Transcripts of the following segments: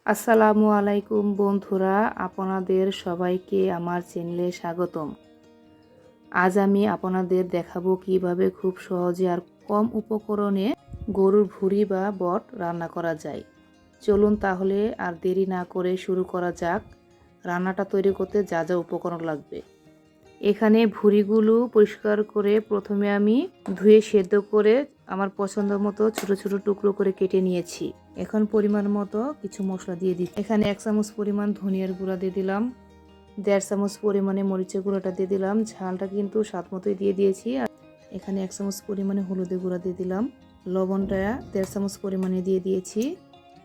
আসসালামু আলাইকুম বন্ধুরা, আপনাদের সবাইকে আমার চ্যানেলে স্বাগতম। আজ আমি আপনাদের দেখাবো কিভাবে খুব সহজে আর কম উপকরণে গরুর ভুঁড়ি বা বট রান্না করা যায়। চলুন তাহলে আর দেরি না করে শুরু করা যাক। রান্নাটা তৈরি করতে যা যা উপকরণ লাগবে। এখানে ভুঁড়িগুলো পরিষ্কার করে প্রথমে আমি ধুয়ে সেদ্ধ করে আমার পছন্দ মতো ছোট ছোট টুকরো করে কেটে নিয়েছি। এখন পরিমাণ মতো কিছু মশলা দিয়ে দিচ্ছি। এখানে 1 চামচ পরিমাণ ধনিয়ার গুঁড়া দিয়ে দিলাম, 1.5 চামচ পরিমাণে মরিচের গুঁড়াটা দিয়ে দিলাম, ঝালটা কিন্তু স্বাদ মতোই দিয়ে দিয়েছি। আর এখানে 1 চামচ পরিমাণে হলুদের গুঁড়া দিয়ে দিলাম, লবণটা 1.5 চামচ পরিমাণে দিয়ে দিয়েছি,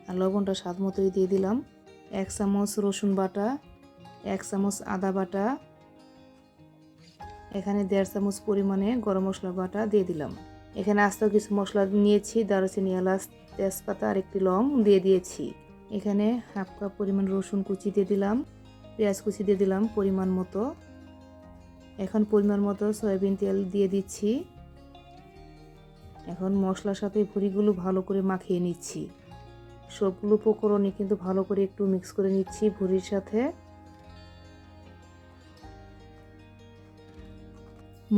আর লবণটা স্বাদ মতোই দিয়ে দিলাম। 1 চামচ রসুন বাটা, 1 চামচ আদা বাটা, এখানে 1.5 চামচ পরিমাণে গরম মশলা বাটা দিয়ে দিলাম। এখানে আস্ত কিছু মশলা নিয়েছি, দারুচিনি, এলাচ, তেজপাতা আর একটি লং দিয়ে দিয়েছি। এখানে হাফ কাপ পরিমাণ রসুন কুচি দিয়ে দিলাম, পেঁয়াজ কুচি দিয়ে দিলাম পরিমাণ মতো। এখন পরিমাণ মতো সয়াবিন তেল দিয়ে দিচ্ছি। এখন মশলার সাথে ভুঁড়িগুলো ভালো করে মাখিয়ে নিচ্ছি। সবগুলো উপকরণই কিন্তু ভালো করে একটু মিক্স করে নিচ্ছি ভুঁড়ির সাথে।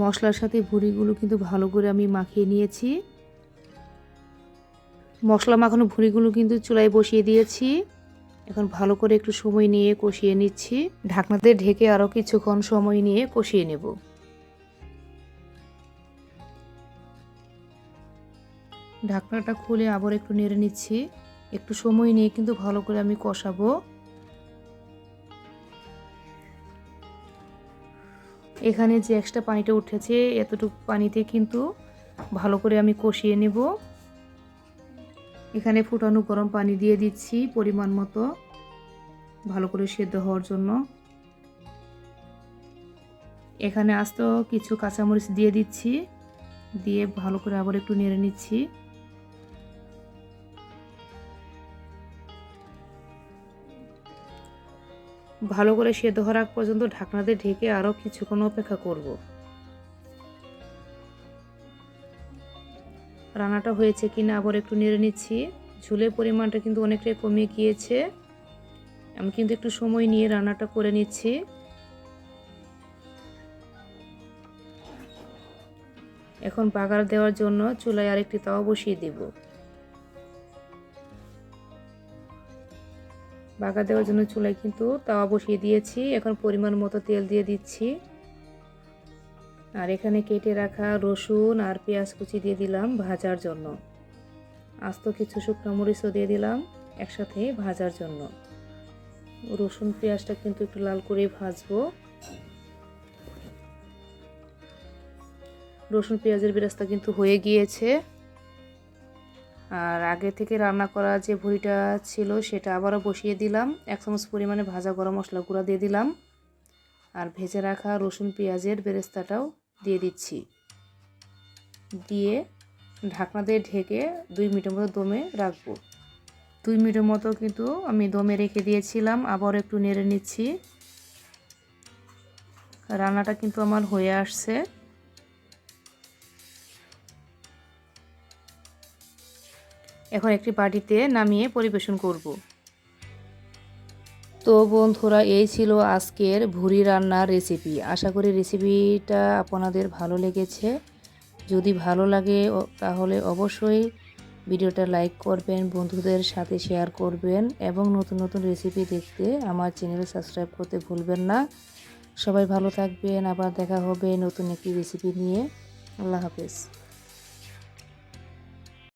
মশলার সাথে ভুঁড়িগুলো কিন্তু ভালো করে আমি মাখিয়ে নিয়েছি। মশলা মাখানো ভুঁড়িগুলো কিন্তু চুলায় বসিয়ে দিয়েছি। এখন ভালো করে একটু সময় নিয়ে কষিয়ে নিচ্ছি। ঢাকনাতে ঢেকে আরও কিছুক্ষণ সময় নিয়ে কষিয়ে নেব। ঢাকনাটা খুলে আবার একটু নেড়ে নিচ্ছি। একটু সময় নিয়ে কিন্তু ভালো করে আমি কষাবো। এখানে যে এক্সট্রা পানিটা উঠেছে এতটুকু পানিতে কিন্তু ভালো করে আমি কষিয়ে নেব। এখানে ফুটানো গরম পানি দিয়ে দিচ্ছি পরিমাণ মতো, ভালো করে সেদ্ধ হওয়ার জন্য। এখানে আস্ত কিছু কাঁচামরিচ দিয়ে দিচ্ছি, দিয়ে ভালো করে আবার একটু নেড়ে নিচ্ছি। ভালো করে সেদ্ধ হওয়ার আগ পর্যন্ত ঢাকনাতে ঢেকে আরও কিছুক্ষণ অপেক্ষা করব। রান্নাটা হয়েছে কিনা আবার একটু নেড়ে নিচ্ছি। ঝোলের পরিমাণটা কিন্তু অনেকটাই কমে গিয়েছে। আমি কিন্তু একটু সময় নিয়ে রান্নাটা করে নিচ্ছি। এখন বাগার দেওয়ার জন্য চুলায় আরেকটি তাওয়া বসিয়ে দেব। বাগার দেওয়ার জন্য চুলায় কিন্তু তাওয়া বসিয়ে দিয়েছি। এখন পরিমাণ মতো তেল দিয়ে দিচ্ছি। আর এখানে কেটে রাখা রসুন আর পেঁয়াজ কুচি দিয়ে দিলাম ভাজার জন্য। আস্ত কিছু শুকনো মরিচও দিয়ে দিলাম একসাথে ভাজার জন্য। রসুন পেঁয়াজটা কিন্তু একটু লাল করে ভাজবো। রসুন পেঁয়াজের বেরেস্তা কিন্তু হয়ে গিয়েছে। আর আগে থেকে রান্না করা যে ভুঁড়িটা ছিল সেটা আবারও বসিয়ে দিলাম। 1 চামচ পরিমাণে ভাজা গরম মশলা গুঁড়া দিয়ে দিলাম, আর ভেজে রাখা রসুন পেঁয়াজের বেরেস্তাটাও দিয়ে দিচ্ছি। দিয়ে ঢাকনা দিয়ে ঢেকে 2 মিনিটের মতো দমে রাখবো। 2 মিনিটের মতো কিন্তু আমি দমে রেখে দিয়েছিলাম। আবার একটু নেড়ে নিচ্ছি। রান্নাটা কিন্তু আমার হয়ে আসছে। এখন একটি বাটিতে নামিয়ে পরিবেশন করব। তো বন্ধুরা, এই ছিল আজকের ভুঁড়ি রান্নার রেসিপি। আশা করি রেসিপিটা আপনাদের ভালো লেগেছে। যদি ভালো লাগে তাহলে অবশ্যই ভিডিওটা লাইক করবেন, বন্ধুদের সাথে শেয়ার করবেন এবং নতুন নতুন রেসিপি দেখতে আমার চ্যানেল সাবস্ক্রাইব করতে ভুলবেন না। সবাই ভালো থাকবেন। আবার দেখা হবে নতুন একটি রেসিপি নিয়ে। আল্লাহ হাফেজ।